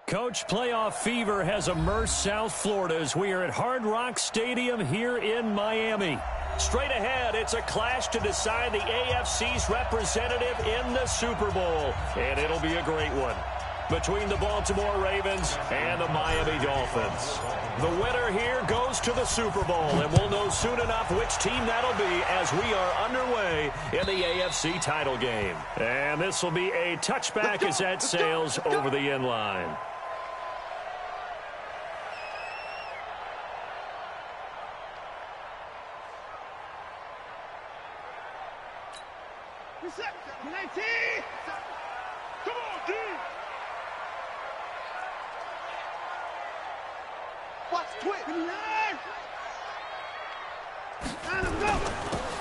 Coach, playoff fever has immersed South Florida as we are at Hard Rock Stadium here in Miami. Straight ahead, it's a clash to decide the AFC's representative in the Super Bowl. And it'll be a great one between the Baltimore Ravens and the Miami Dolphins. The winner here goes to the Super Bowl, and we'll know soon enough which team that'll be as we are underway in the AFC title game. And this will be a touchback as that sails over the end line.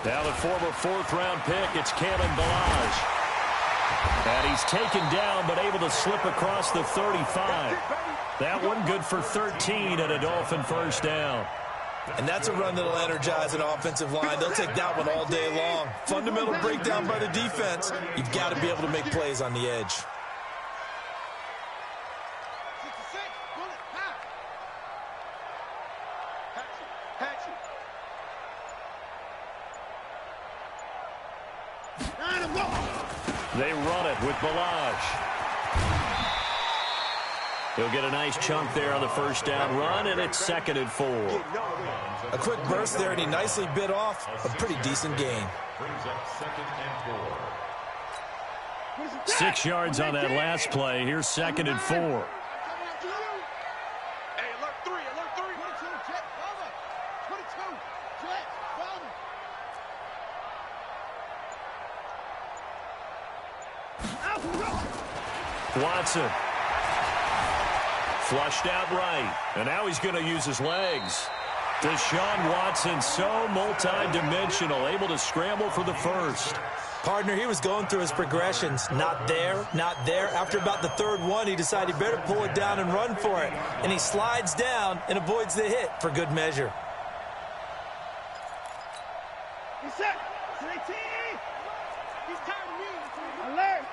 Now the former fourth-round pick, it's Kalen Balaj. And he's taken down but able to slip across the 35. That one good for 13 and a Dolphin first down. And that's a run that'll energize an offensive line. They'll take that one all day long. Fundamental breakdown by the defense. You've got to be able to make plays on the edge. They run it with Balaj. He'll get a nice chunk there on the first down run, and it's 2nd and 4. A quick burst there, and he nicely bit off a pretty decent gain. 6 yards on that last play. Here's 2nd and 4. Watson. Flushed out right. And now he's going to use his legs. Deshaun Watson, so multi-dimensional, able to scramble for the first. Partner, he was going through his progressions. Not there, not there. After about the third one, he decided he better pull it down and run for it. And he slides down and avoids the hit for good measure. He's set. He's tired of me. Alert.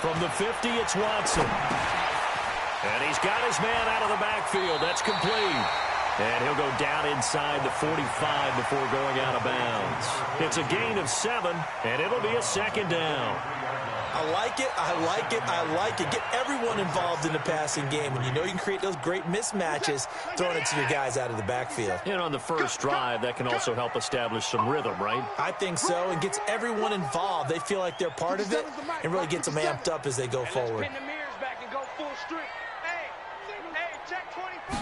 From the 50, it's Watson. And he's got his man out of the backfield. That's complete. And he'll go down inside the 45 before going out of bounds. It's a gain of 7, and it'll be a 2nd down. I like it, I like it, I like it. Get everyone involved in the passing game. And you know you can create those great mismatches throwing it to your guys out of the backfield. And on the first drive, that can also help establish some rhythm, right? I think so, and gets everyone involved. They feel like they're part of it and really gets them amped up as they go forward. Pin the mirrors back and go full strip. Hey, check 24.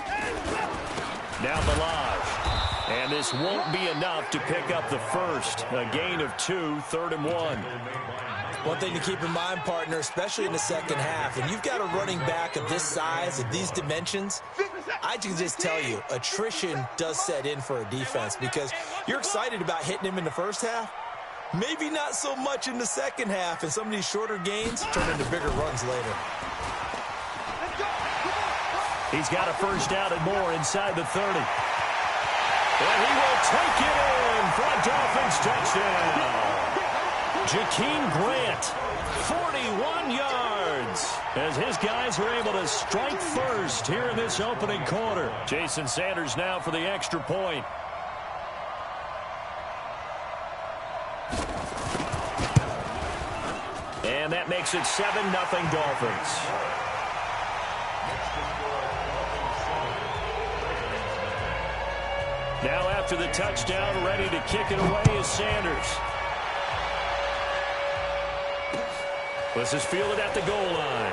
Now Balaj. And this won't be enough to pick up the first. A gain of 2, 3rd and 1. One thing to keep in mind, partner, especially in the second half, and you've got a running back of this size, of these dimensions, I can just tell you, attrition does set in for a defense because you're excited about hitting him in the first half. Maybe not so much in the second half, and some of these shorter gains turn into bigger runs later. He's got a first down and more inside the 30. And he will take it in for a Dolphins touchdown. Jakeem Grant, 41 yards, as his guys are able to strike first here in this opening quarter. Jason Sanders now for the extra point. And that makes it 7-0 Dolphins. Now after the touchdown, ready to kick it away is Sanders. This is fielded at the goal line.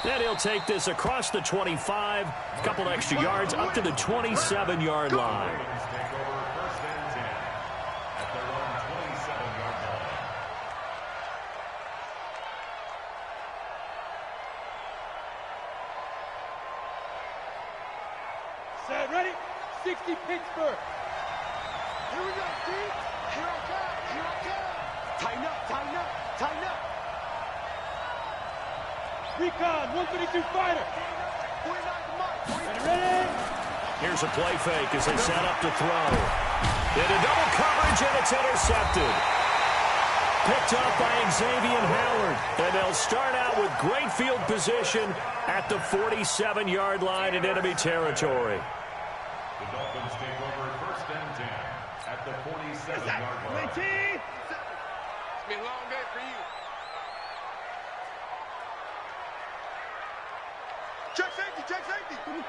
Then he'll take this across the 25, a couple extra yards, up to the 27-yard line. Set, ready? 60 Pittsburgh. Here we go, Steve. Here I come. Here I come. Tighten up, tighten up, tighten up. Recon, 152 fighter. Ready, ready? Here's a play fake as they set up to throw. Into double coverage, and it's intercepted. Picked up by Xavier Howard. And they'll start out with great field position at the 47-yard line in enemy territory. The Dolphins take over first and 10 at the 47-yard line. It's been a long day for you. Check safety, check safety. 25.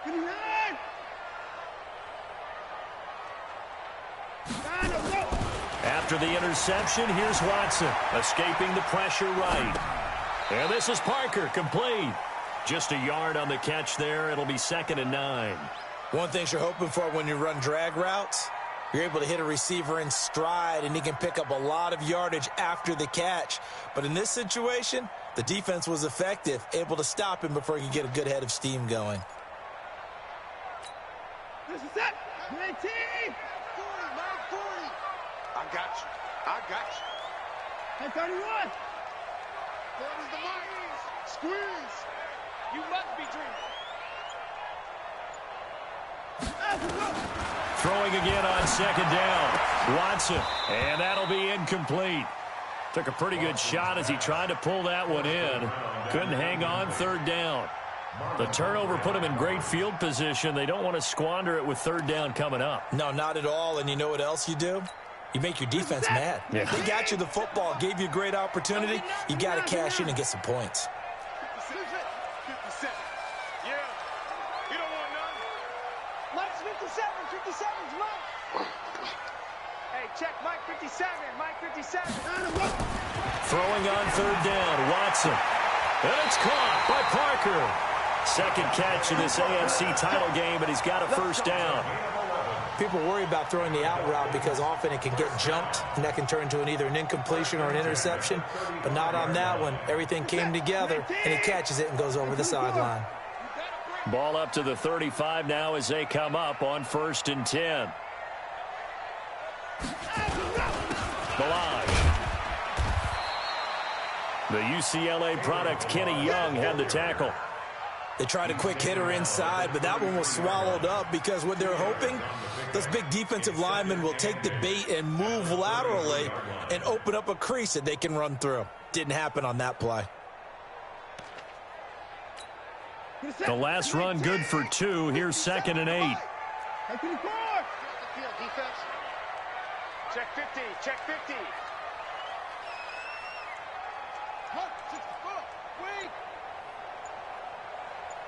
29. After the interception, here's Watson, escaping the pressure right. And this is Parker, complete. Just a yard on the catch there. It'll be 2nd and 9. One thing you're hoping for when you run drag routes, you're able to hit a receiver in stride, and he can pick up a lot of yardage after the catch. But in this situation, the defense was effective, able to stop him before he could get a good head of steam going. This is it. 19. 40, 40. I got you. I got you. Hey, 31. 40's the mark. Squeeze. You must be dreaming. Throwing again on 2nd down. Watson, and that'll be incomplete. Took a pretty good shot as he tried to pull that one in. Couldn't hang on 3rd down. The turnover put him in great field position. They don't want to squander it with 3rd down coming up. No, not at all. And you know what else you do? You make your defense mad. Yeah. They got you the football, gave you a great opportunity. You got to cash in and get some points. 57. Yeah. You don't want none. Mike's 57. 57's Mike. Hey, check Mike 57. Mike 57. Throwing on 3rd down, Watson. And it's caught by Parker. 2nd catch in this AFC title game, and he's got a 1st down. People worry about throwing the out route because often it can get jumped, and that can turn into either an incompletion or an interception. But not on that one. Everything came together, and he catches it and goes over the sideline. Ball up to the 35 now as they come up on 1st and 10. Balaj. The UCLA product, Kenny Young, had the tackle. They tried a quick hitter inside, but that one was swallowed up because what they're hoping, those big defensive linemen will take the bait and move laterally and open up a crease that they can run through. Didn't happen on that play. The last run good for 2. Here's 2nd and 8. Check 50. Check 50. Wait.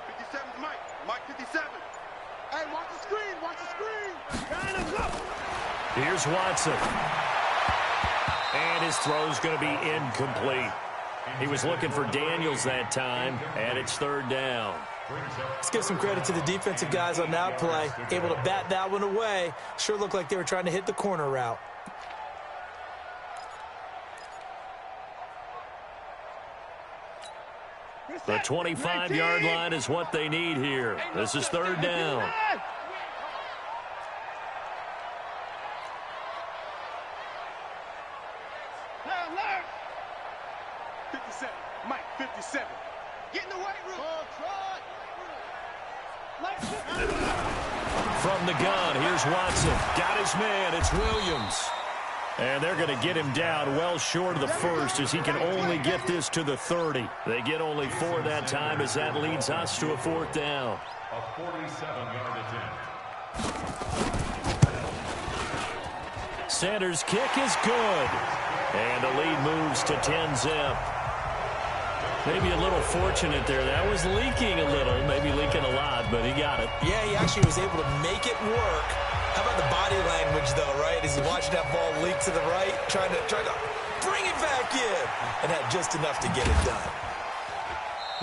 57's Mike. Mike 57. Hey, watch the screen. Watch the screen. Trying to go. Here's Watson. And his throw's going to be incomplete. He was looking for Daniels that time, and it's 3rd down. Let's give some credit to the defensive guys on that play. Able to bat that one away. Sure looked like they were trying to hit the corner route. The 25-yard line is what they need here. This is 3rd down. Mike 57. Get in the weight room. From the gun, here's Watson. Got his man. It's Williams. And they're going to get him down well short of the 1st as he can only get this to the 30. They get only 4 that time as that leads us to a 4th down. A 47-yard attempt. Sanders' kick is good. And the lead moves to 10-zip. Maybe a little fortunate there. That was leaking a little, maybe leaking a lot, but he got it. Yeah, he actually was able to make it work. How about the body language, though, right? As he watched that ball leak to the right, trying to bring it back in, and had just enough to get it done.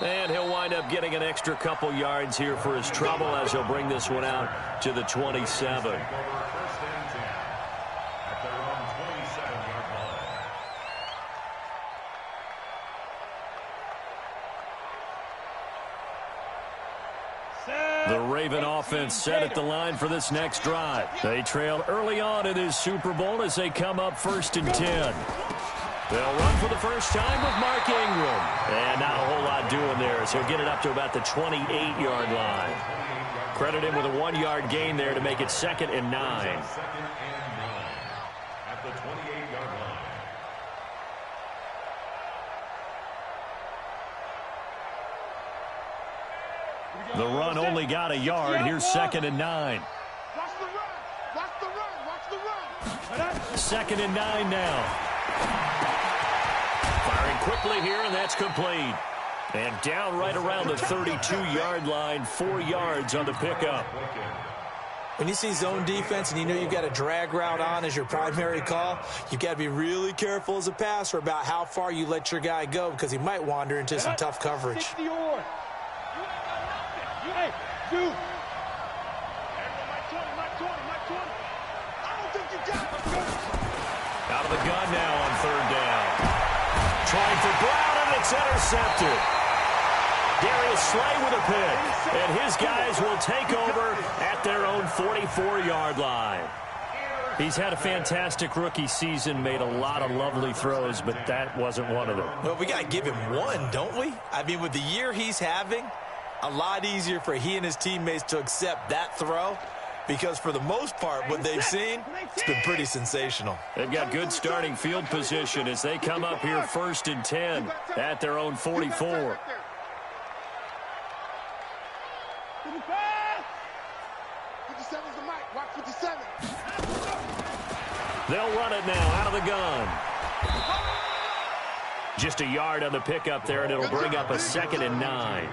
And he'll wind up getting an extra couple yards here for his trouble as he'll bring this one out to the 27. The Raven offense set at the line for this next drive. They trailed early on in this Super Bowl as they come up 1st and 10. They'll run for the first time with Mark Ingram. And not a whole lot doing there, so he'll get it up to about the 28-yard line. Credit him with a 1-yard gain there to make it 2nd and 9. At the 28-yard line. The run only got a yard. Here's 2nd and 9. Watch the run. Watch the run. Watch the run. 2nd and 9 now. Firing quickly here, and that's complete. And down right around the 32-yard line, 4 yards on the pickup. When you see zone defense and you know you've got a drag route on as your primary call, you've got to be really careful as a passer about how far you let your guy go because he might wander into some tough coverage. Hey, dude. Out of the gun now on 3rd down. Trying for Brown, and it's intercepted. Darius Slay with a pick, and his guys will take over at their own 44-yard line. He's had a fantastic rookie season, made a lot of lovely throws, but that wasn't one of them. Well, we got to give him one, don't we? I mean, with the year he's having, a lot easier for he and his teammates to accept that throw because for the most part, what they've seen, it's been pretty sensational. They've got good starting field position as they come up here 1st and 10 at their own 44. 57's the mic. Watch 57. They'll run it now out of the gun. Just a yard on the pickup there, and it'll bring up a 2nd and 9.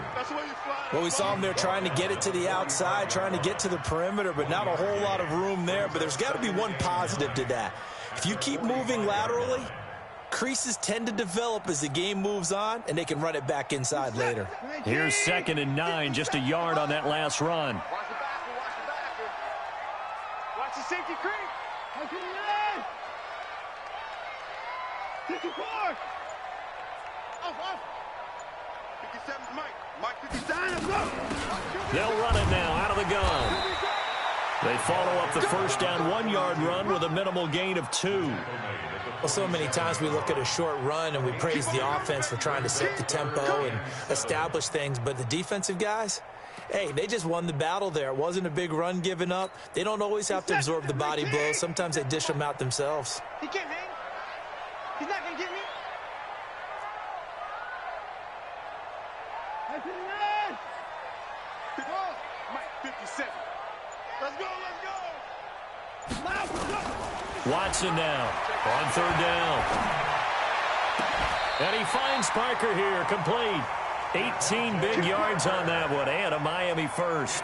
Well, we saw him there trying to get it to the outside, trying to get to the perimeter, but not a whole lot of room there. But there's got to be one positive to that. If you keep moving laterally, creases tend to develop as the game moves on, and they can run it back inside later. Here's 2nd and 9, just a yard on that last run. Watch the backer. Watch the backer. Watch the safety creep. 54. Off. 57's Mike. Mike 57. They'll run it now out of the gun. They follow up the first down 1-yard run with a minimal gain of 2. Well, so many times we look at a short run and we praise the offense for trying to set the tempo and establish things, but the defensive guys, hey, they just won the battle there. It wasn't a big run given up. They don't always have to absorb the body blows. Sometimes they dish them out themselves. He can't hang. He's not going to get me. Mike, 57. Let's go. Watson now on 3rd down. And he finds Parker here, complete. 18 big yards on that one, and a Miami first.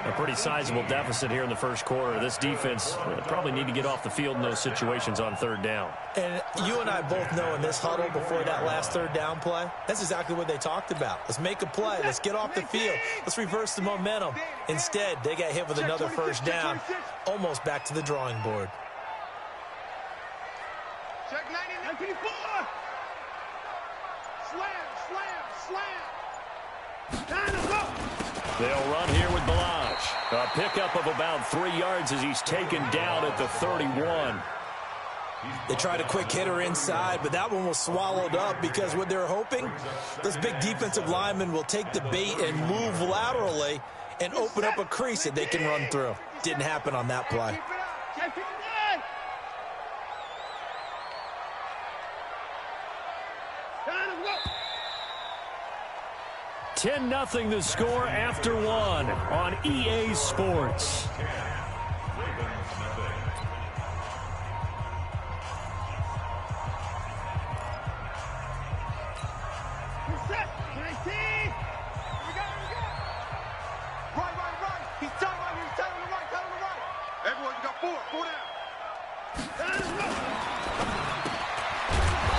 A pretty sizable deficit here in the first quarter. This defense probably need to get off the field in those situations on 3rd down. And you and I both know in this huddle before that last 3rd down play, that's exactly what they talked about. Let's make a play. Let's get off the field. Let's reverse the momentum. Instead, they got hit with another first down, almost back to the drawing board. Check 94. Slam. They'll run here with Balazs. A pickup of about 3 yards as he's taken down at the 31. They tried a quick hitter inside, but that one was swallowed up because what they're hoping, those big defensive linemen will take the bait and move laterally and open up a crease that they can run through. Didn't happen on that play. 10-0 the score after 1 on EA Sports.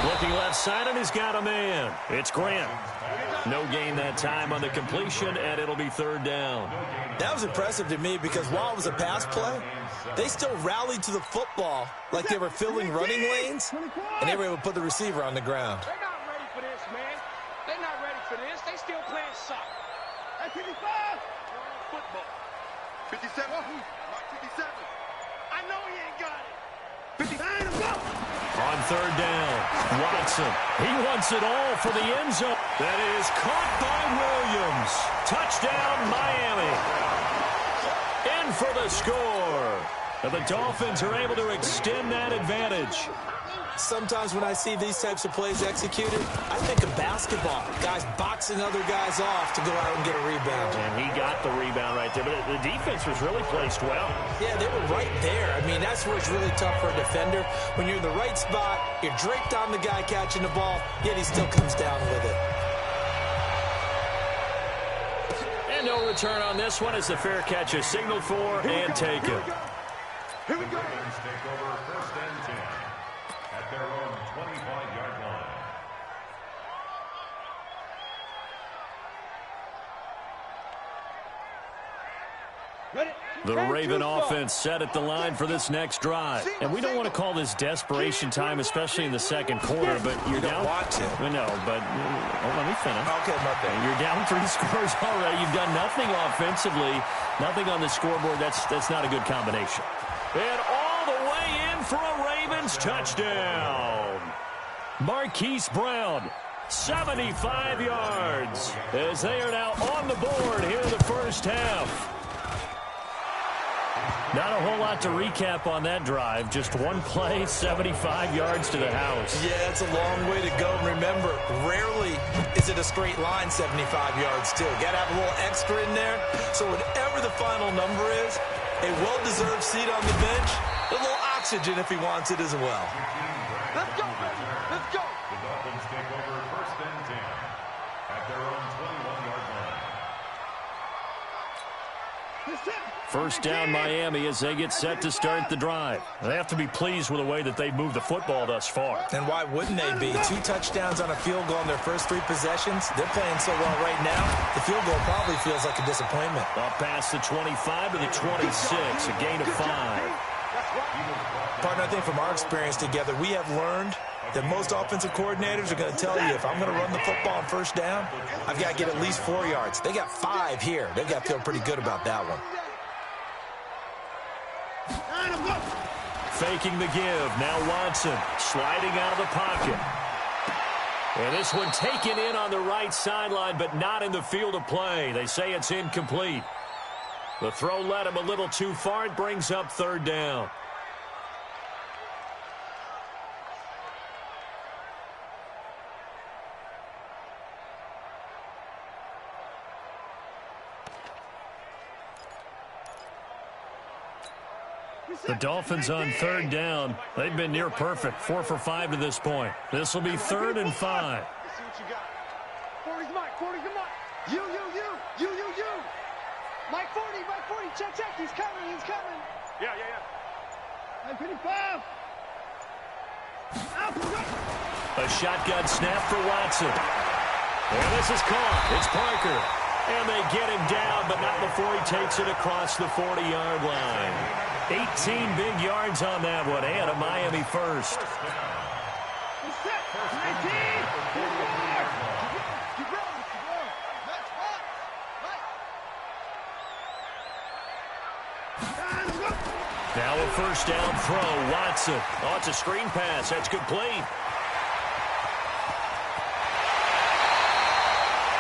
Looking left side, and he's got a man. It's Grant. No gain that time on the completion, and it'll be 3rd down. That was impressive to me because while it was a pass play, they still rallied to the football like they were filling running lanes, and they were able to put the receiver on the ground. They're not ready for this, man. They're not ready for this. They still playing soccer. At 55. Football. 57. Mark 57. I know he ain't got it. 59. On on third down. Watson, he wants it all for the end zone. That is caught by Williams. Touchdown, Miami. In for the score. And the Dolphins are able to extend that advantage. Sometimes when I see these types of plays executed, I think of basketball. Guys boxing other guys off to go out and get a rebound. And he got the rebound right there. But the defense was really placed well. Yeah, they were right there. I mean, that's where it's really tough for a defender. When you're in the right spot, you're draped on the guy catching the ball, yet he still comes down with it. And no return on this one as the fair catch is signaled for and taken. Here we go. Dolphins take over first and 10 at their own 25-yard line. The Raven offense set at the line for this next drive. And we don't want to call this desperation time, especially in the second quarter, but you're down. Want to. No, but let me finish. Okay, my bad. You're down 3 scores already. You've done nothing offensively, nothing on the scoreboard. That's not a good combination. And all the way in for a Ravens touchdown. Marquise Brown, 75 yards, as they are now on the board here in the first half. Not a whole lot to recap on that drive. Just one play, 75 yards to the house. Yeah, it's a long way to go. Remember, rarely is it a straight line 75 yards, too. Got to have a little extra in there. So whatever the final number is, a well-deserved seat on the bench, a little oxygen if he wants it as well. Let's go, baby. Let's go. The Dolphins take over first and 10 at their own 21-yard line. First down, Miami, as they get set to start the drive. They have to be pleased with the way that they've moved the football thus far. And why wouldn't they be? 2 touchdowns on a field goal in their first 3 possessions. They're playing so well right now, the field goal probably feels like a disappointment. Up past the 25 to the 26, a gain of 5. Partner, I think from our experience together, we have learned that most offensive coordinators are going to tell you, if I'm going to run the football on first down, I've got to get at least 4 yards. They got 5 here. They've got to feel pretty good about that one. Faking the give. Now Watson sliding out of the pocket. And this one taken in on the right sideline, but not in the field of play. They say it's incomplete. The throw led him a little too far. It brings up third down. The Dolphins on third down. They've been near perfect. 4 for 5 to this point. This will be 3rd and 5. Let's see what you got. 40's Mike. 40's the Mike. You. Mike 40. Check. He's coming. Yeah. Mike 55. A shotgun snap for Watson. And this is caught. It's Parker. And they get him down, but not before he takes it across the 40-yard line. 18 big yards on that one, and a Miami first. Now a first down throw, Watson. Oh, it's a screen pass. That's complete.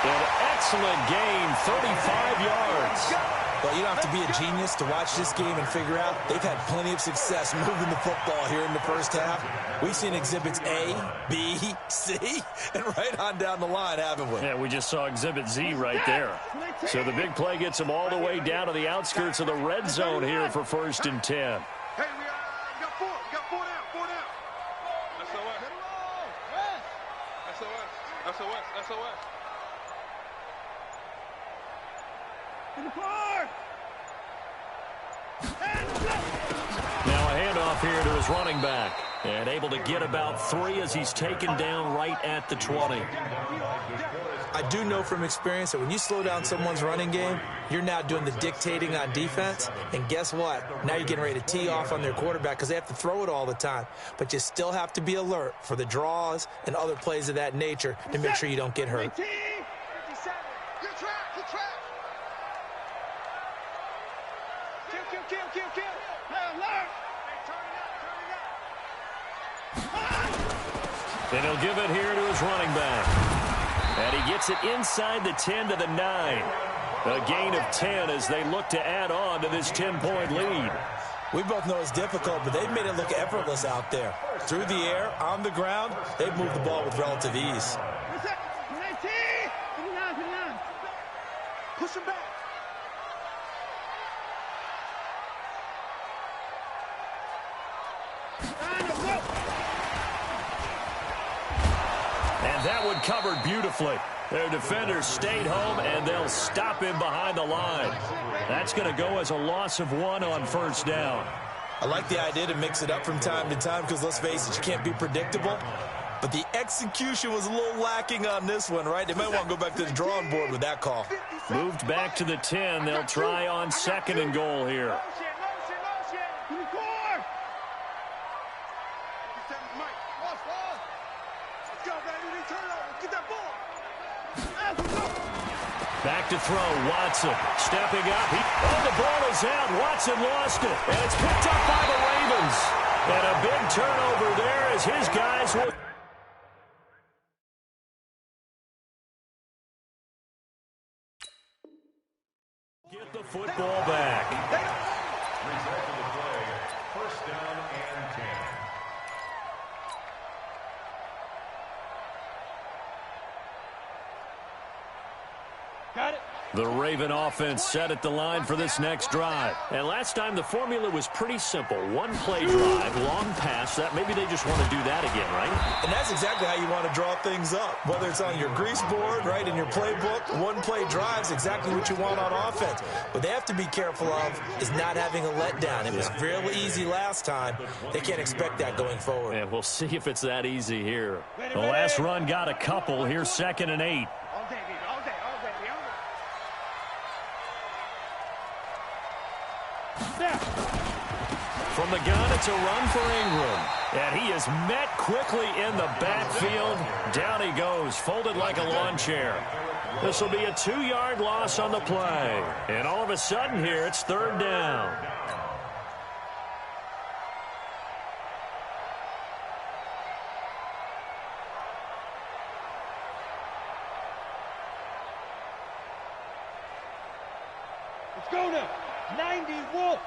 An excellent gain, 35 yards. Well, you don't have to be a genius to watch this game and figure out they've had plenty of success moving the football here in the first half. We've seen exhibits A, B, C, and right on down the line, haven't we? Yeah, we just saw exhibit Z right there. So the big play gets them all the way down to the outskirts of the red zone here for 1st and 10. Hey, we got 4. We got 4 down. 4 down. SOS. Now a handoff here to his running back. And able to get about 3 as he's taken down right at the 20. I do know from experience that when you slow down someone's running game, you're now doing the dictating on defense. And guess what? Now you're getting ready to tee off on their quarterback because they have to throw it all the time. But you still have to be alert for the draws and other plays of that nature to make sure you don't get hurt. 57. Good track. Kill. Hey, alert. Hey, turn it up. And he'll give it here to his running back. And he gets it inside the 10 to the 9. A gain of 10 as they look to add on to this 10-point lead. We both know it's difficult, but they've made it look effortless out there. Through the air, on the ground, they've moved the ball with relative ease. Push him back. And that one covered beautifully. Their defenders stayed home, and they'll stop him behind the line. That's going to go as a loss of 1 on first down. I like the idea to mix it up from time to time because, let's face it, you can't be predictable. But the execution was a little lacking on this one, right? They might want to go back to the drawing board with that call. Moved back to the 10. They'll try on 2nd and goal here. Back to throw, Watson stepping up. The ball is out. Watson lost it, and it's picked up by the Ravens. And a big turnover there as his guys will get the football back. Result of the play, first down and 10. Got it. The Raven offense set at the line for this next drive. And last time the formula was pretty simple. One-play drive, long pass. That maybe they just want to do that again, right? And that's exactly how you want to draw things up. Whether it's on your grease board, right, in your playbook, one-play drive's exactly what you want on offense. What they have to be careful of is not having a letdown. It was fairly easy last time. They can't expect that going forward. And we'll see if it's that easy here. The last run got a couple. Here's 2nd and 8. From the gun, it's a run for Ingram. And he is met quickly in the backfield. Down he goes, folded like a lawn chair. This will be a 2-yard loss on the play. And all of a sudden here, it's 3rd down. Let's go now. 90 Wolf.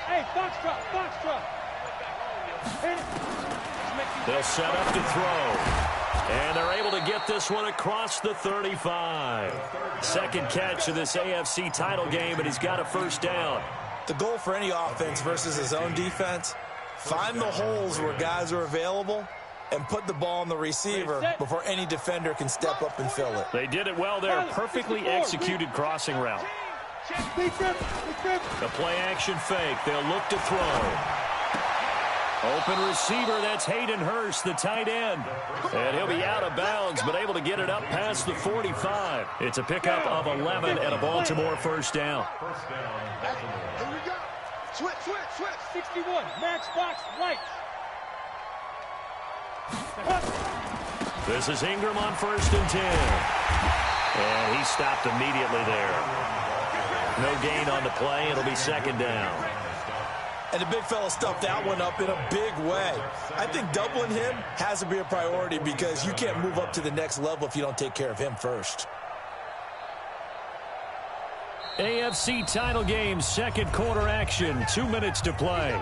Hey, Foxtrot. They'll set up to throw. And they're able to get this one across the 35. Second catch of this AFC title game, and he's got a first down. The goal for any offense versus his own defense, find the holes where guys are available and put the ball on the receiver before any defender can step up and fill it. They did it well there. Perfectly executed crossing route. The play-action fake. They'll look to throw. Open receiver. That's Hayden Hurst, the tight end. And he'll be out of bounds, but able to get it up past the 45. It's a pickup of 11 and a Baltimore first down. Here we go. Switch. 61. Max box right. This is Ingram on 1st and 10. And he stopped immediately there. No gain on the play. It'll be 2nd down. And the big fella stuffed that one up in a big way. I think doubling him has to be a priority because you can't move up to the next level if you don't take care of him first. AFC title game, 2nd quarter action. 2 minutes to play.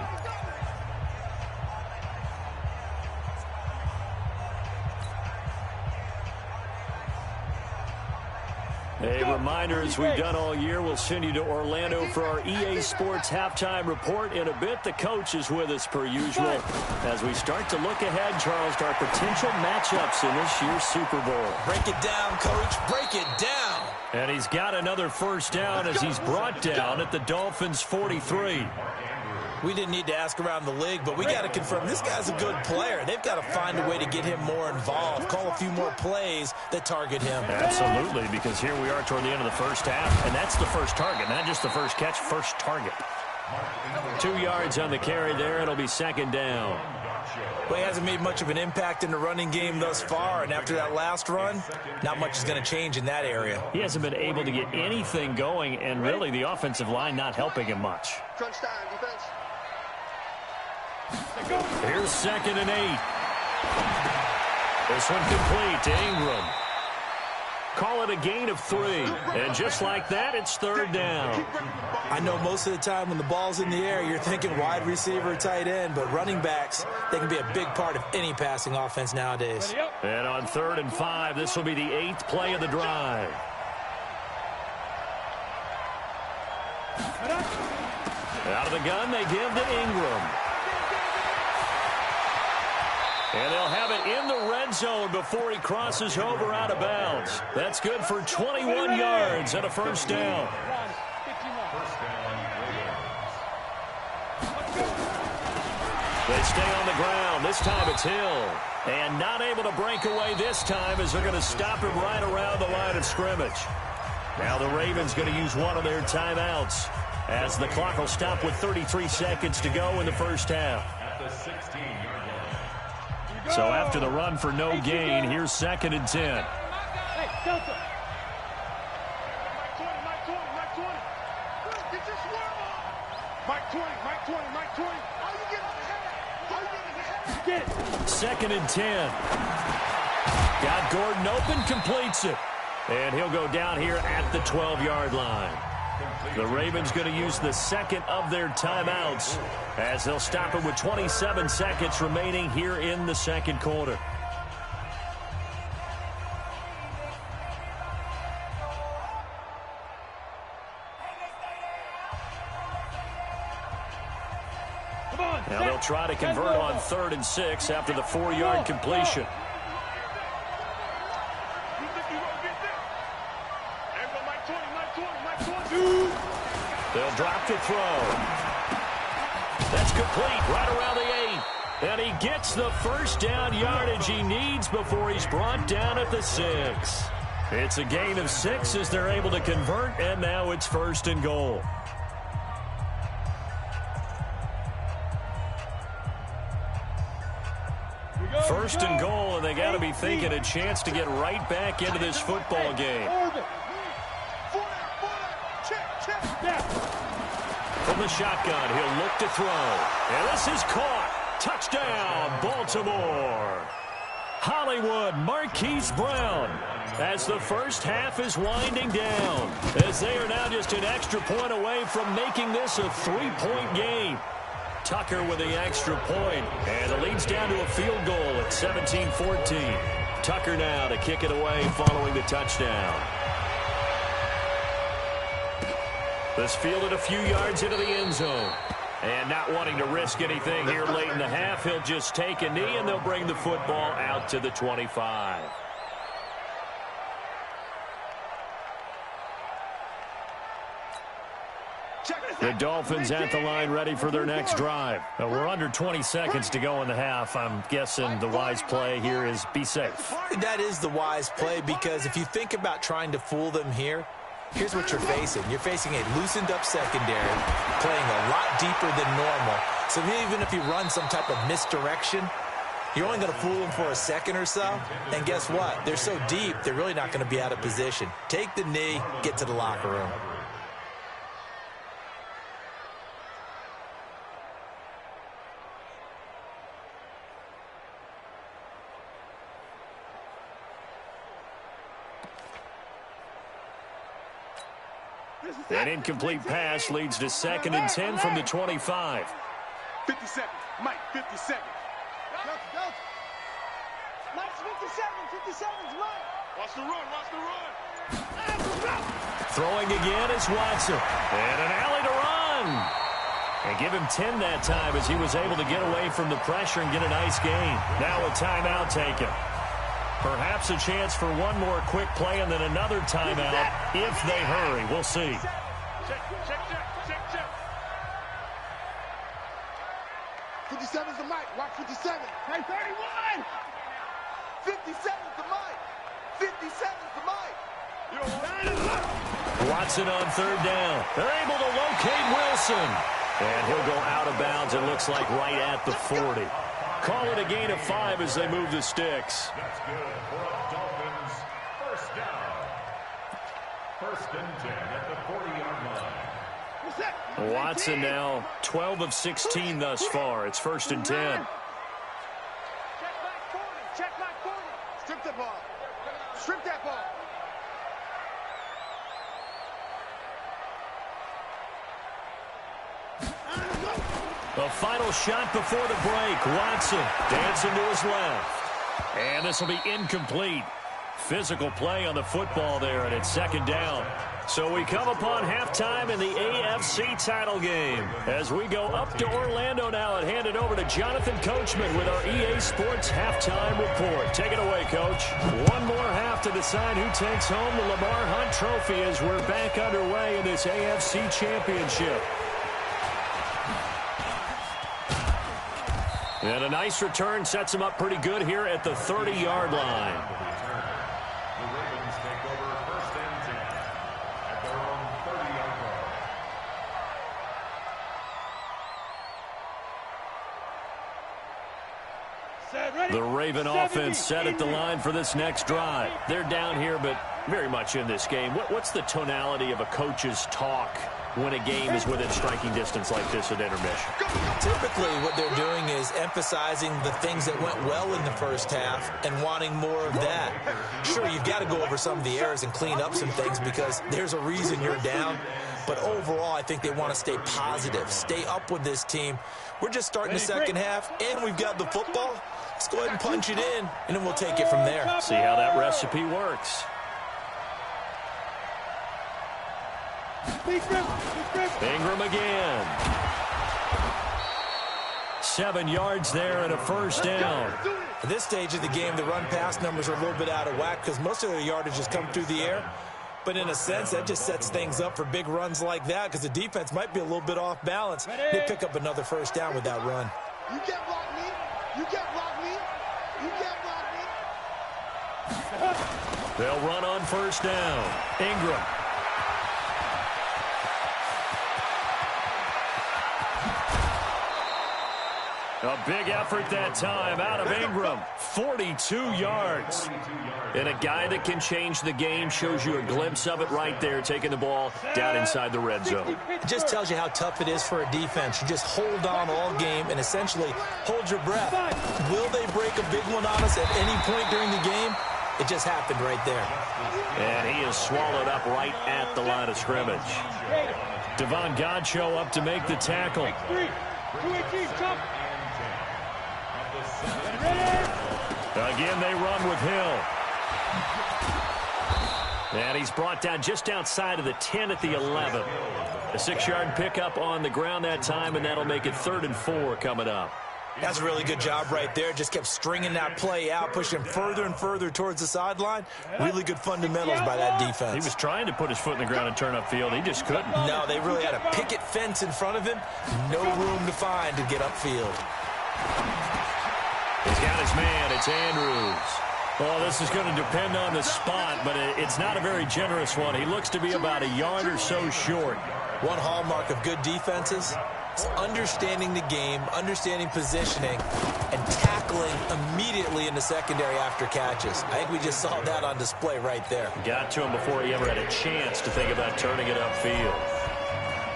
A reminder, as we've done all year, we'll send you to Orlando for our EA Sports halftime report. In a bit, the coach is with us per usual. As we start to look ahead, Charles, to our potential matchups in this year's Super Bowl. Break it down, Coach. Break it down. And he's got another first down as he's brought down at the Dolphins' 43. We didn't need to ask around the league, but we got to confirm this guy's a good player. They've got to find a way to get him more involved, call a few more plays that target him. Absolutely, because here we are toward the end of the first half, and that's the first target, not just the first catch, first target. 2 yards on the carry there. It'll be 2nd down. Well, he hasn't made much of an impact in the running game thus far, and after that last run, not much is going to change in that area. He hasn't been able to get anything going, and really the offensive line not helping him much. Crunch time, defense. Here's 2nd and 8. This one complete to Ingram. Call it a gain of 3. And just like that, it's 3rd down. I know most of the time when the ball's in the air, you're thinking wide receiver, tight end, but running backs, they can be a big part of any passing offense nowadays. And on 3rd and 5, this will be the 8th play of the drive. Out of the gun, they give to Ingram. And they'll have it in the red zone before he crosses over out of bounds. That's good for 21 yards and a 1st down. They stay on the ground. This time it's Hill. And not able to break away this time as they're going to stop him right around the line of scrimmage. Now the Ravens going to use one of their timeouts as the clock will stop with 33 seconds to go in the 1st half. At the 16-yard line. So after the run for no gain, here's 2nd and 10. Hey, Delta. Mike 20, Mike 20, Mike 20. Get your swerve on. Mike 20, Mike 20, Mike 20. How you getting ahead? How you getting ahead? Get it. 2nd and 10. Got Gordon open, completes it. And he'll go down here at the 12-yard line. The Ravens going to use the 2nd of their timeouts as they'll stop it with 27 seconds remaining here in the 2nd quarter. Now they'll try to convert on 3rd and 6 after the 4-yard completion. They'll drop to throw. That's complete right around the 8. And he gets the 1st down yardage he needs before he's brought down at the 6. It's a gain of 6 as they're able to convert, and now it's 1st and goal. First and goal, and they got to be thinking a chance to get right back into this football game. From the shotgun, he'll look to throw. And this is caught. Touchdown, Baltimore. Hollywood, Marquise Brown, as the 1st half is winding down, as they are now just an extra point away from making this a 3-point game. Tucker with the extra point, and it leads down to a field goal at 17-14. Tucker now to kick it away following the touchdown. This fielded a few yards into the end zone. And not wanting to risk anything here late in the half, he'll just take a knee, and they'll bring the football out to the 25. The Dolphins at the line ready for their next drive. We're under 20 seconds to go in the half. I'm guessing the wise play here is be safe. That is the wise play, because if you think about trying to fool them here, here's what you're facing. You're facing a loosened up secondary, playing a lot deeper than normal. So even if you run some type of misdirection, you're only going to fool them for a second or so. And guess what? They're so deep, they're really not going to be out of position. Take the knee, get to the locker room. An incomplete pass leads to 2nd and 10 from the 25. 50 seconds. Mike, 50 seconds. Mike's 50 seconds, Mike. Watch the run, watch the run. Throwing again is Watson. And an alley to run. And give him 10 that time as he was able to get away from the pressure and get a nice gain. Now a timeout taken. Perhaps a chance for one more quick play and then another timeout if they hurry. We'll see. Check. 57's the Mike. Watch 57. Hey, 31. 57's the Mike. 57's the Mike. Watson on 3rd down. They're able to locate Wilson. And he'll go out of bounds, it looks like, right at the 40. Call it a gain of 5 as they move the sticks. That's good for a Dolphins first down. First and 10 at the 40-yard line. Watson now 12 of 16 thus far. It's first and 10. Check back 40. Check back 40. Strip the ball. Strip that ball. The final shot before the break. Watson dancing to his left. And this will be incomplete. Physical play on the football there, and it's second down. So we come upon halftime in the AFC title game. As we go up to Orlando now and hand it over to Jonathan Coachman with our EA Sports halftime report. Take it away, Coach. One more half to decide who takes home the Lamar Hunt Trophy as we're back underway in this AFC Championship. And a nice return sets him up pretty good here at the 30-yard line. The Ravens take over first and 10 at their own 30-yard line. The Raven offense set at the line for this next drive. They're down here, but very much in this game. What's the tonality of a coach's talk when a game is within striking distance like this at intermission? Typically, what they're doing is emphasizing the things that went well in the first half and wanting more of that. Sure, you've got to go over some of the errors and clean up some things because there's a reason you're down. But overall, I think they want to stay positive, stay up with this team. We're just starting the second half, and we've got the football. Let's go ahead and punch it in, and then we'll take it from there. See how that recipe works. Ingram again. 7 yards there and a first down. At this stage of the game, the run-pass numbers are a little bit out of whack because most of their yardage has come through the air. But in a sense, that just sets things up for big runs like that because the defense might be a little bit off balance. They pick up another first down with that run. You can't block me. You can't block me. You can't block me. They'll run on first down. Ingram. A big effort that time out of Ingram. 42 yards. And a guy that can change the game shows you a glimpse of it right there, taking the ball down inside the red zone. It just tells you how tough it is for a defense. You just hold on all game and essentially hold your breath. Will they break a big one on us at any point during the game? It just happened right there. And he is swallowed up right at the line of scrimmage. Devon Godchaux up to make the tackle. Again, they run with Hill. And he's brought down just outside of the 10 at the 11. A 6-yard pickup on the ground that time, and that'll make it 3rd and 4 coming up. That's a really good job right there. Just kept stringing that play out, pushing further and further towards the sideline. Really good fundamentals by that defense. He was trying to put his foot in the ground and turn upfield. He just couldn't. No, they really had a picket fence in front of him. No room to find to get upfield. He's got his man. It's Andrews. Well, this is going to depend on the spot, but it's not a very generous one. He looks to be about a yard or so short. One hallmark of good defenses is understanding the game, understanding positioning, and tackling immediately in the secondary after catches. I think we just saw that on display right there. Got to him before he ever had a chance to think about turning it upfield.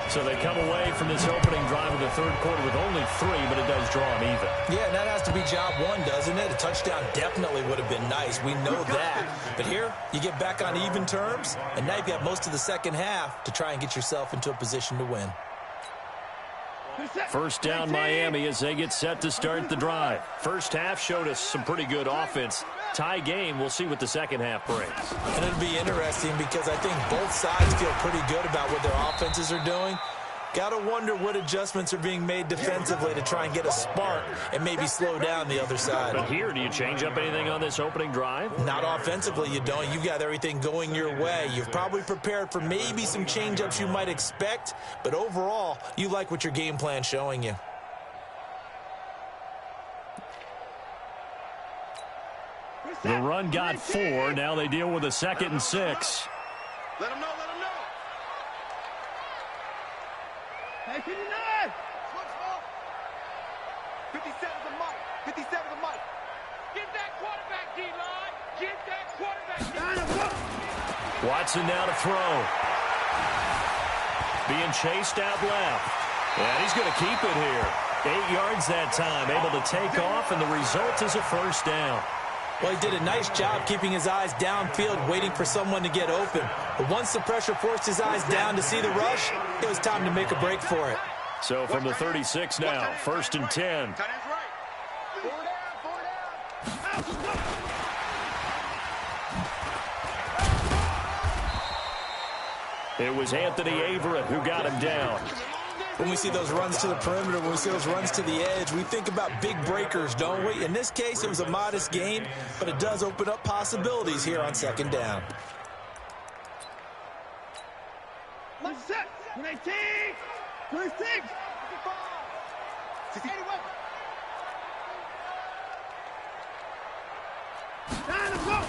So they come away from this opening drive of the third quarter with only 3, but it does draw them even. Yeah, and that has to be job one, doesn't it? A touchdown definitely would have been nice. We know that. But here, you get back on even terms, and now you've got most of the second half to try and get yourself into a position to win. First down Miami as they get set to start the drive. First half showed us some pretty good offense. Tie game, we'll see what the second half brings. And it'll be interesting because I think both sides feel pretty good about what their offenses are doing. Got to wonder what adjustments are being made defensively to try and get a spark and maybe slow down the other side. But here, do you change up anything on this opening drive? Not offensively, you don't. You've got everything going your way. You've probably prepared for maybe some change-ups you might expect, but overall, you like what your game plan's showing you. The run got 4. Now they deal with a 2nd and 6. Let him know, let him know. Hey, 59! 57's a mark. 57 to Mike. Get that quarterback, D-line. Get that quarterback. Watson now to throw. Being chased out left. And he's going to keep it here. 8 yards that time, able to take off, and the result is a first down. Well, he did a nice job keeping his eyes downfield, waiting for someone to get open. But once the pressure forced his eyes down to see the rush, it was time to make a break for it. So from the 36 now, 1st and 10. It was Anthony Averett who got him down. When we see those runs to the perimeter, when we see those runs to the edge, we think about big breakers, don't we? In this case, it was a modest gain, but it does open up possibilities here on 2nd down. Let's set. 19. 26. 81. Time to go.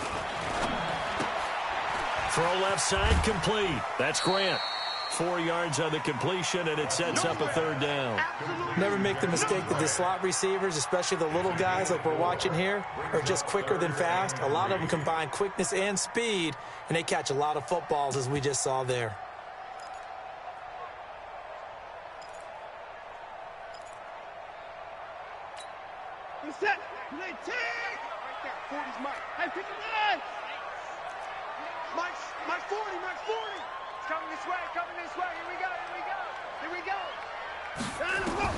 Throw left side complete. That's Grant. 4 yards on the completion, and it sets up a 3rd down. Never make the mistake that the slot receivers, especially the little guys like we're watching here, are just quicker than fast. A lot of them combine quickness and speed, and they catch a lot of footballs, as we just saw there. Set. 19. Right there. 40's Mike. Hey, 59. Mike 40. Mike 40. It's coming this way. Coming this way. Here we go. Here we go. Here we go. Time to go.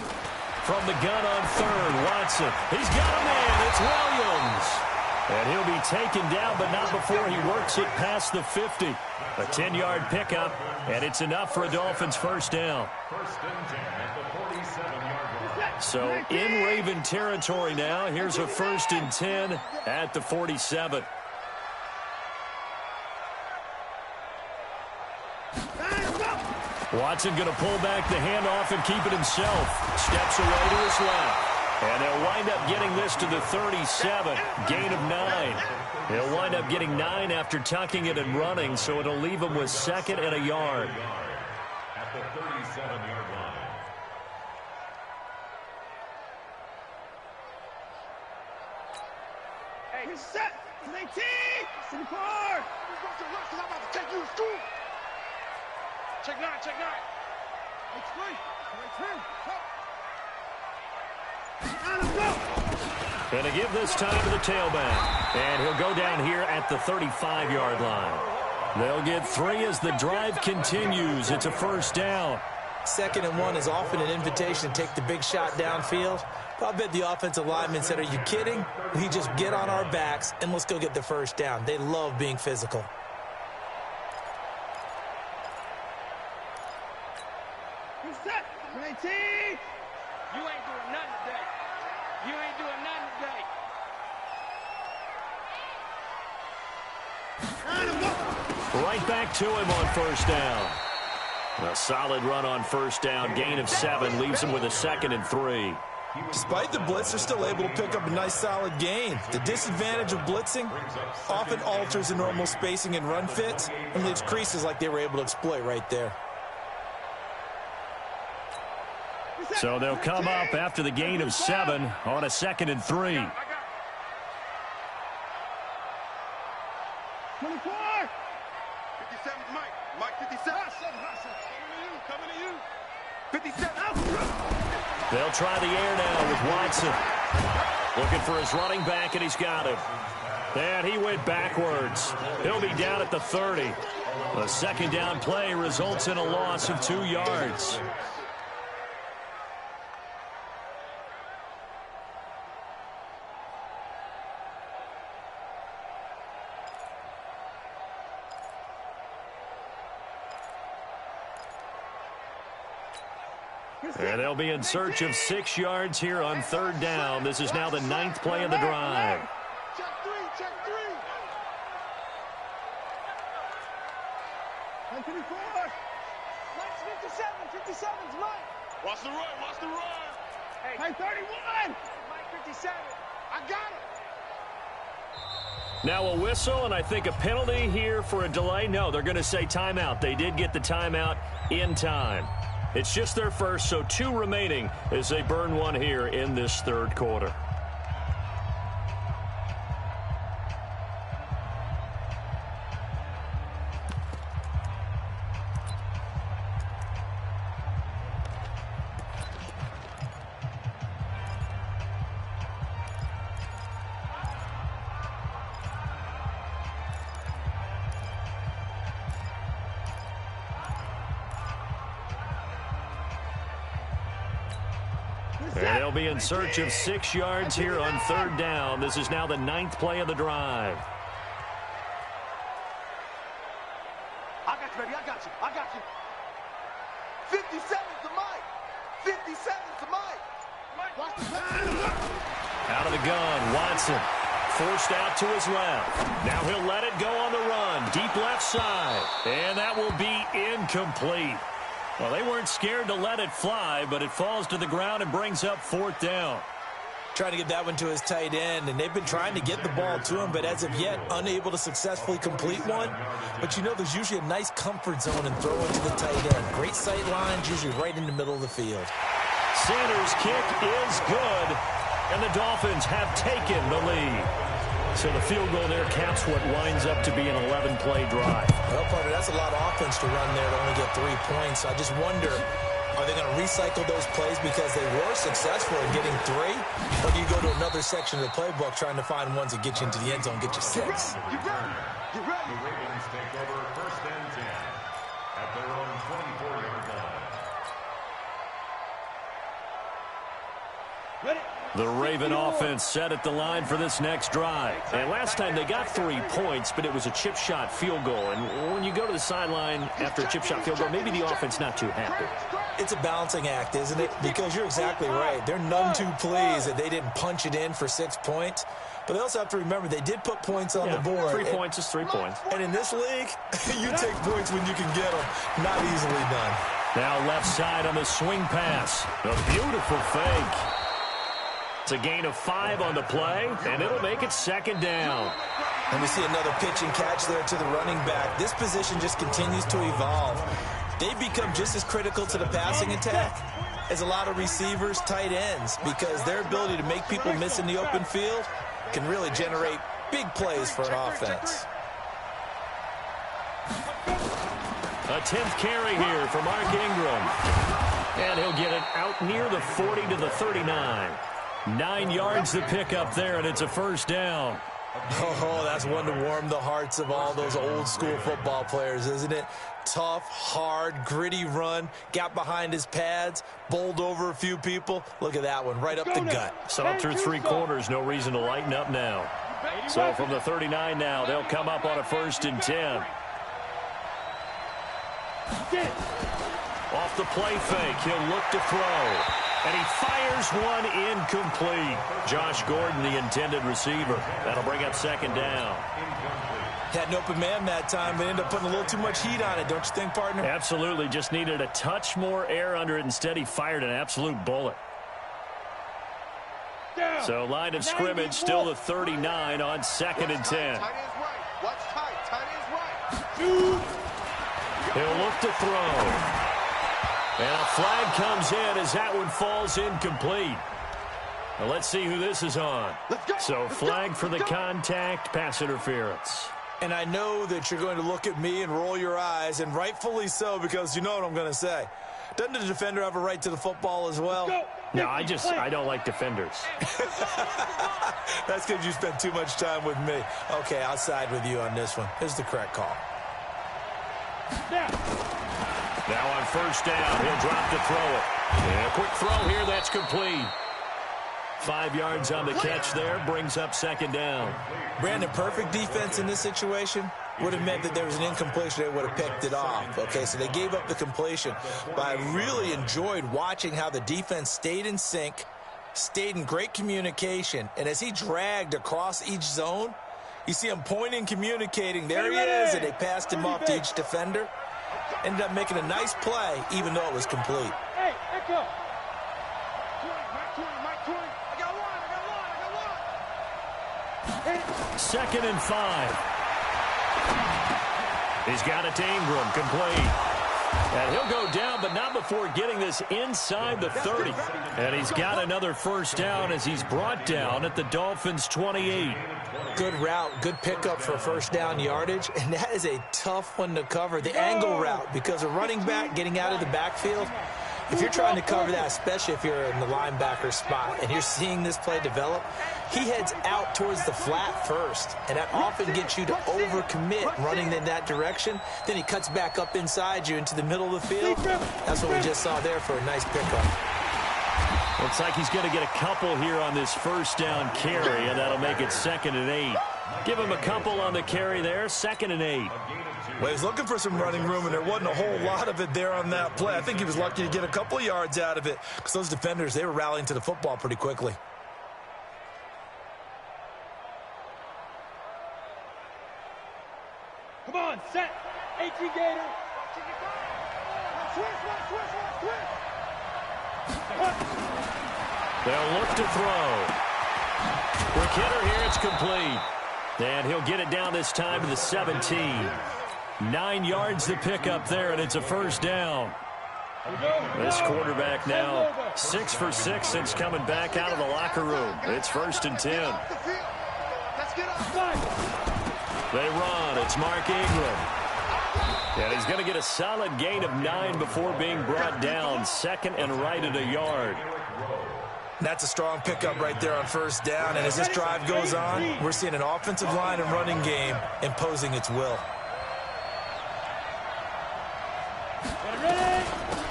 From the gun on 3rd, Watson. He's got him in. It's Williams. And he'll be taken down, but not before he works it past the 50. A 10-yard pickup, and it's enough for a Dolphins first down. 1st and 10 at the 47-yard line. So in Raven territory now, here's a 1st and 10 at the 47. Watson going to pull back the handoff and keep it himself. Steps away to his left. And they'll wind up getting this to the 37. Gain of 9. They'll wind up getting 9 after tucking it and running, so it'll leave them with 2nd and a yard. At the 37-yard line. Hey, he's set. 19. 64. I'm about to take you to school. Check 9, check 9. It's free. Going to give this time to the tailback. And he'll go down here at the 35-yard line. They'll get 3 as the drive continues. It's a first down. 2nd and 1 is often an invitation to take the big shot downfield. But I bet the offensive lineman said, are you kidding? We just get on our backs and let's go get the first down. They love being physical. Set. 19. You ain't doing nothing today. You ain't doing nothing today. Right back to him on first down. A solid run on first down. Gain of 7 leaves him with a 2nd and 3. Despite the blitz, they're still able to pick up a nice solid gain. The disadvantage of blitzing often alters the normal spacing and run fits and leaves creases like they were able to exploit right there. So they'll come up after the gain of 7 on a 2nd and 3. 24. 57 Mike. Mike 57. Coming to you. 57. They'll try the air now with Watson. Looking for his running back, and he's got him. And he went backwards. He'll be down at the 30. A 2nd down play results in a loss of 2 yards. And they'll be in search of 6 yards here on 3rd down. This is now the 9th play of the drive. Check 3, check 3. 24. Mike's 57. 57's Mike. Watch the run. Watch the run. Hey, 31. Mike 57. I got it. Now a whistle, and I think a penalty here for a delay. No, they're going to say timeout. They did get the timeout in time. It's just their first, so 2 remaining as they burn 1 here in this 3rd quarter. And they'll be in search of 6 yards here on 3rd down. This is now the 9th play of the drive. I got you, baby. I got you. I got you. 57 to Mike. 57 to Mike. Out of the gun, Watson. Forced out to his left. Now he'll let it go on the run. Deep left side. And that will be incomplete. Well, they weren't scared to let it fly, but it falls to the ground and brings up 4th down. Trying to get that one to his tight end, and they've been trying to get the ball to him, but as of yet, unable to successfully complete one. But you know, there's usually a nice comfort zone and throw into the tight end. Great sight lines, usually right in the middle of the field. Sanders' kick is good, and the Dolphins have taken the lead. So the field goal there caps what winds up to be an 11-play drive. Well, partner, that's a lot of offense to run there to only get 3 points. So I just wonder, are they going to recycle those plays because they were successful in getting 3? Or do you go to another section of the playbook trying to find ones that get you into the end zone, get you 6? Get ready. The Ravens take over 1st and 10 at their own 24-yard line. Ready? The Raven offense set at the line for this next drive. And last time they got 3 points, but it was a chip shot field goal. And when you go to the sideline after a chip shot field goal, maybe the offense not too happy. It's a balancing act, isn't it? Because you're exactly right. They're none too pleased that they didn't punch it in for 6 points. But they also have to remember they did put points on the board. 3 points is 3 points. And in this league, you take points when you can get them. Not easily done. Now left side on the swing pass. A beautiful fake. It's a gain of 5 on the play, and it'll make it 2nd down. And we see another pitch and catch there to the running back. This position just continues to evolve. They become just as critical to the passing attack as a lot of receivers, tight ends, because their ability to make people miss in the open field can really generate big plays for an offense. A 10th carry here for Mark Ingram. And he'll get it out near the 40 to the 39. 9 yards to pick up there, and it's a 1st down. Oh, that's one to warm the hearts of all those old school football players, isn't it? Tough, hard, gritty run, got behind his pads, bowled over a few people. Look at that one, right up the gut. Saw through 3 quarters, no reason to lighten up now. So from the 39 now, they'll come up on a 1st and 10. Off the play fake, he'll look to throw. And he fires one incomplete. Josh Gordon, the intended receiver. That'll bring up 2nd down. Had an open man that time, but ended up putting a little too much heat on it, don't you think, partner? Absolutely. Just needed a touch more air under it. Instead, he fired an absolute bullet. So line of scrimmage, still the 39 on 2nd and 10. Tight end's right. Watch tight. Tight end's right. He'll look to throw. And a flag comes in as that one falls incomplete. Now let's see who this is on. So flag for the contact, pass interference. And I know that you're going to look at me and roll your eyes, and rightfully so, because you know what I'm going to say. Doesn't the defender have a right to the football as well? No, I don't like defenders. That's because you spent too much time with me. Okay, I'll side with you on this one. Here's the correct call. Now on 1st down, he'll drop to throw it. And a quick throw here, that's complete. 5 yards on the catch there, brings up 2nd down. Brandon, perfect defense in this situation would have meant that there was an incompletion. They would have picked it off. Okay, so they gave up the completion. But I really enjoyed watching how the defense stayed in sync, stayed in great communication, and as he dragged across each zone, you see him pointing, communicating. There he is, and they passed him off to each defender. Ended up making a nice play, even though it was complete. Hey, echo. 20, Mike 20. I got one. 2nd and 5. He's got it to Ingram, complete. And he'll go down, but not before getting this inside the 30. And he's got another 1st down as he's brought down at the Dolphins' 28. Good route, good pickup for 1st down yardage, and that is a tough one to cover. The angle route, because a running back getting out of the backfield, if you're trying to cover that, especially if you're in the linebacker spot and you're seeing this play develop, he heads out towards the flat first, and that often gets you to overcommit running in that direction. Then he cuts back up inside you into the middle of the field. That's what we just saw there for a nice pickup. Looks like he's going to get a couple here on this first down carry, and that'll make it 2nd and 8. Give him a couple on the carry there, 2nd and 8. Well, he was looking for some running room, and there wasn't a whole lot of it there on that play. I think he was lucky to get a couple of yards out of it because those defenders, they were rallying to the football pretty quickly. Come on, set. 18 Gator. Switch. They'll look to throw. Quick hitter here, it's complete. And he'll get it down this time to the 17. 9 yards to pick up there, and it's a first down. This quarterback now 6 for 6 since coming back out of the locker room. It's 1st and 10. They run. It's Mark Ingram. And he's going to get a solid gain of 9 before being brought down. 2nd and right at a yard. That's a strong pickup right there on first down. And as this drive goes on, we're seeing an offensive line and running game imposing its will.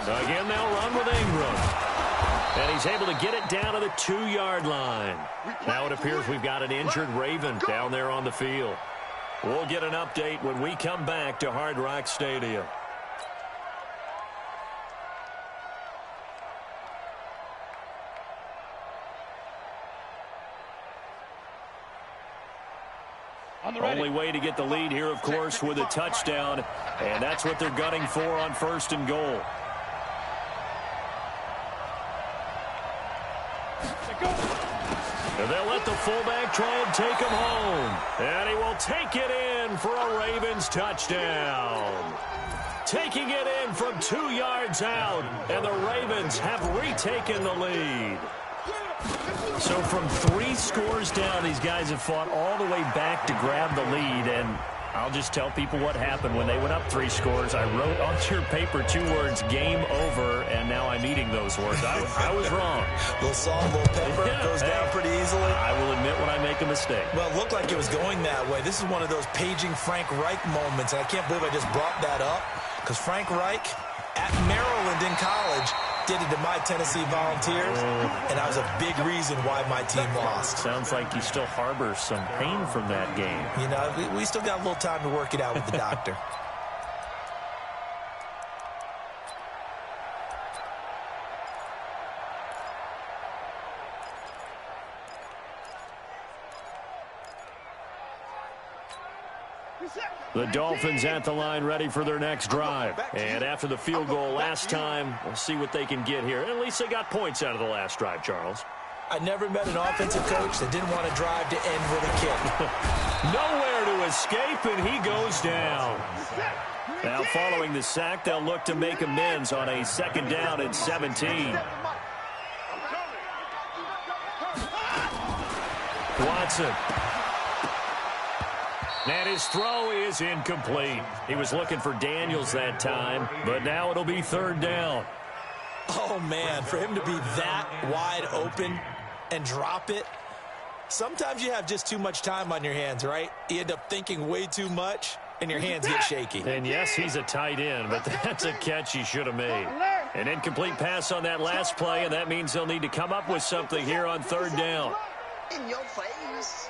Again, they'll run with Ingram. And he's able to get it down to the 2-yard line. Now it appears we've got an injured Raven down there on the field. We'll get an update when we come back to Hard Rock Stadium. Only way to get the lead here, of course, with a touchdown. And that's what they're gunning for on 1st and goal. And they'll let the fullback try and take him home. And he will take it in for a Ravens touchdown. Taking it in from 2 yards out. And the Ravens have retaken the lead. So from 3 scores down, these guys have fought all the way back to grab the lead. And I'll just tell people what happened when they went up 3 scores. I wrote on your paper 2 words, game over, and now I'm eating those words. I was wrong. A little salt, a little pepper, goes down pretty easily. I will admit when I make a mistake. Well, it looked like it was going that way. This is one of those paging Frank Reich moments, and I can't believe I just brought that up because Frank Reich at Maryland in college did it to my Tennessee Volunteers, and that was a big reason why my team lost. Sounds like you still harbor some pain from that game. You know, we still got a little time to work it out with the doctor. The Dolphins at the line ready for their next drive. And after the field goal last time, we'll see what they can get here. At least they got points out of the last drive, Charles. I never met an offensive coach that didn't want to drive to end with a kick. Nowhere to escape, and he goes down. Now following the sack, they'll look to make amends on a 2nd down and 17. Watson. And his throw is incomplete. He was looking for Daniels that time, but now it'll be 3rd down. Oh, man, for him to be that wide open and drop it. Sometimes you have just too much time on your hands, right? You end up thinking way too much, and your hands get shaky. And yes, he's a tight end, but that's a catch he should have made. An incomplete pass on that last play, and that means they'll need to come up with something here on 3rd down. In your face.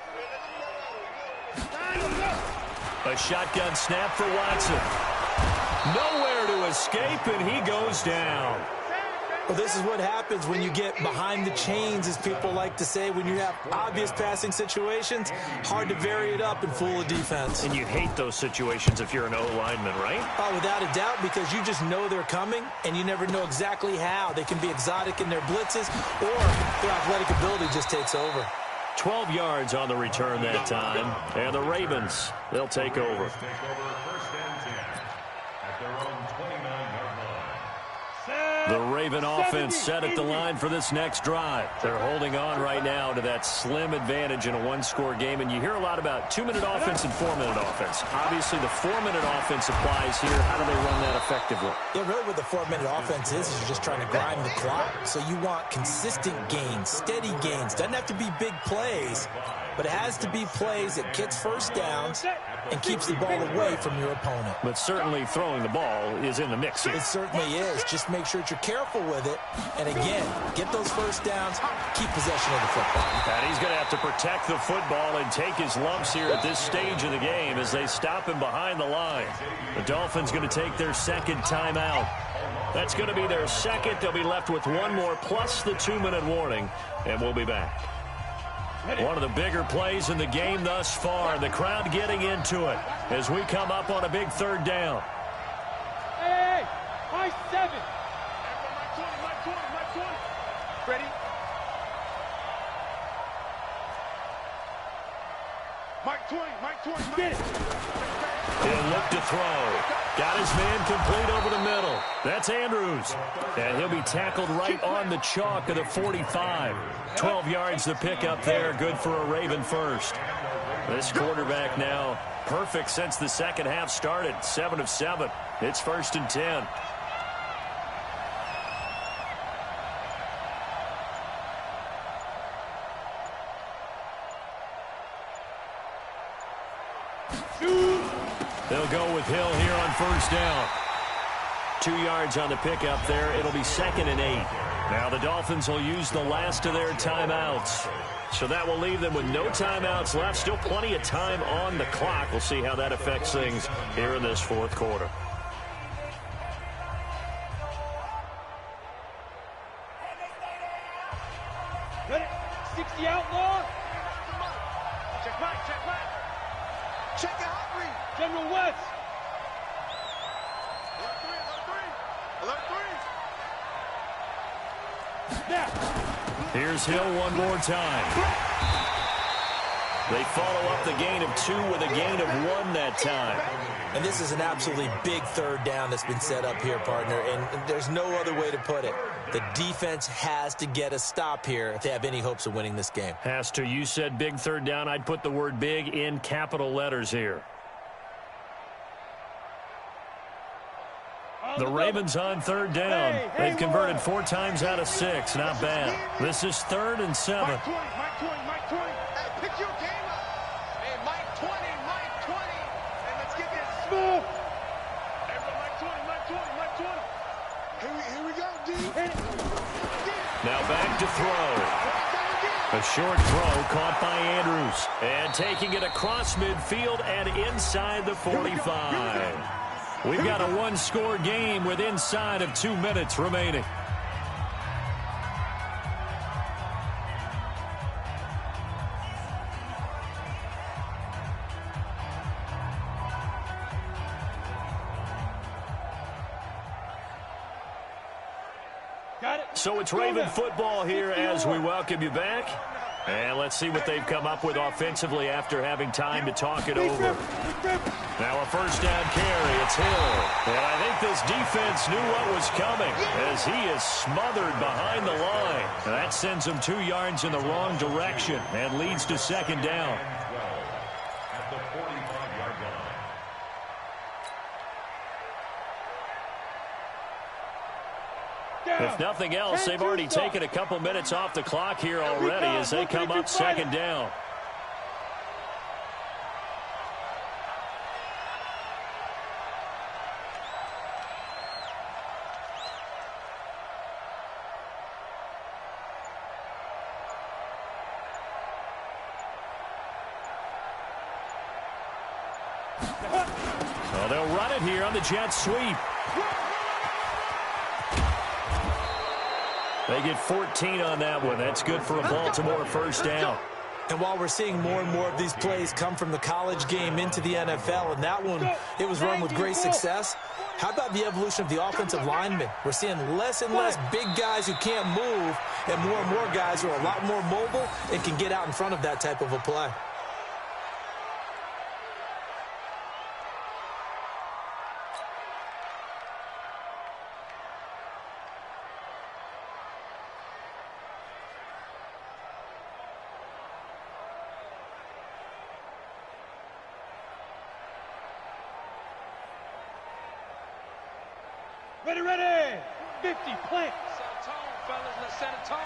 A shotgun snap for Watson. Nowhere to escape, and he goes down. Well, this is what happens when you get behind the chains, as people like to say. When you have obvious passing situations, hard to vary it up and fool a defense. And you hate those situations if you're an O-lineman, right? Oh, without a doubt, because you just know they're coming, and you never know exactly how. They can be exotic in their blitzes, or their athletic ability just takes over. 12 yards on the return that time. And the Ravens, they'll take over. The Raven offense set at the line for this next drive. They're holding on right now to that slim advantage in a 1-score game. And you hear a lot about 2-minute offense and 4-minute offense. Obviously, the 4-minute offense applies here. How do they run that effectively? Yeah, really what the 4-minute offense is you're just trying to grind the clock. So you want consistent gains, steady gains. Doesn't have to be big plays, but it has to be plays that gets first downs and keeps the ball away from your opponent. But certainly throwing the ball is in the mix here. It certainly is. Just make sure that you're careful with it, and again, get those first downs, keep possession of the football. And he's going to have to protect the football and take his lumps here at this stage of the game as they stop him behind the line. The Dolphins going to take their second timeout. That's going to be their second. They'll be left with one more plus the 2-minute warning, and we'll be back. One of the bigger plays in the game thus far. The crowd getting into it as we come up on a big third down. Hey, my 7. My 20. Ready? Mike 20. Get it. He'll look to throw. Got his man complete over the middle. That's Andrews. And he'll be tackled right on the chalk of the 45. 12 yards to pick up there. Good for a Raven first. This quarterback now perfect since the second half started. 7 of 7. It's 1st and 10. They'll go with Hill here on first down. 2 yards on the pickup there. It'll be 2nd and 8. Now the Dolphins will use the last of their timeouts. So that will leave them with no timeouts left. Still plenty of time on the clock. We'll see how that affects things here in this fourth quarter. Ready? 60 outlaw. Check back. Check out read. General West. Alert 3. Snap. Here's Hill one more time. They follow up the gain of 2 with a gain of 1 that time. And this is an absolutely big third down that's been set up here, partner, and there's no other way to put it. The defense has to get a stop here if they have any hopes of winning this game. Has to. You said big third down. I'd put the word big in capital letters here. The Ravens on third down. They've converted 4 times out of 6. Not bad. This is 3rd and 7. Mike 20. Hey, pick your game up. Hey, Mike 20. And let's get this smooth. Everyone, Mike 20. Here we go, D. Now back to throw. A short throw caught by Andrews. And taking it across midfield and inside the 45. We've got a 1-score game with inside of 2 minutes remaining. Got it. So it's Raven football here as we welcome you back. And let's see what they've come up with offensively after having time to talk it over. Now a first down carry. It's Hill. And I think this defense knew what was coming as he is smothered behind the line. And that sends him 2 yards in the wrong direction and leads to 2nd down. At the 45-yard line. If nothing else, they've already taken a couple minutes off the clock here already as they come up 2nd down. So they'll run it here on the jet sweep. They get 14 on that one. That's good for a Baltimore first down. And while we're seeing more and more of these plays come from the college game into the NFL, and that one, it was run with great success, how about the evolution of the offensive linemen? We're seeing less and less big guys who can't move and more guys who are a lot more mobile and can get out in front of that type of a play. Ready. 50, plant. Set a tone, fellas. Let's set a tone.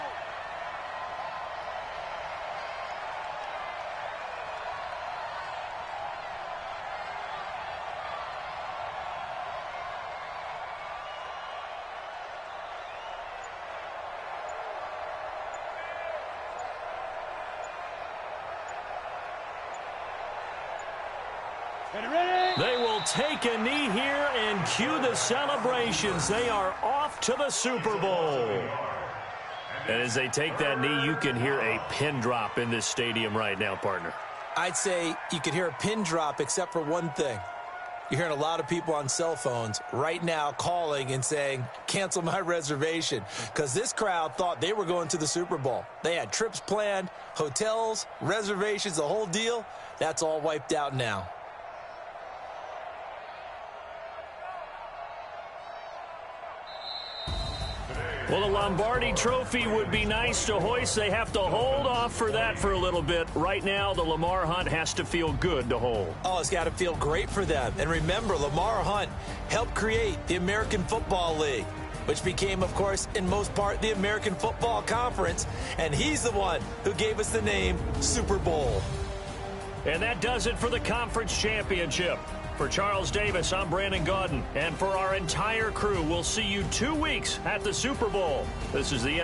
They will take a knee here and cue the celebrations. They are off to the Super Bowl. And as they take that knee, you can hear a pin drop in this stadium right now, partner. I'd say you could hear a pin drop except for one thing. You're hearing a lot of people on cell phones right now calling and saying, cancel my reservation, because this crowd thought they were going to the Super Bowl. They had trips planned, hotels, reservations, the whole deal. That's all wiped out now. Well, the Lombardi Trophy would be nice to hoist. They have to hold off for that for a little bit. Right now, the Lamar Hunt has to feel good to hold. Oh, it's got to feel great for them. And remember, Lamar Hunt helped create the American Football League, which became, of course, in most part, the American Football Conference. And he's the one who gave us the name Super Bowl. And that does it for the conference championship. For Charles Davis, I'm Brandon Gaudin. And for our entire crew, we'll see you 2 weeks at the Super Bowl. This is the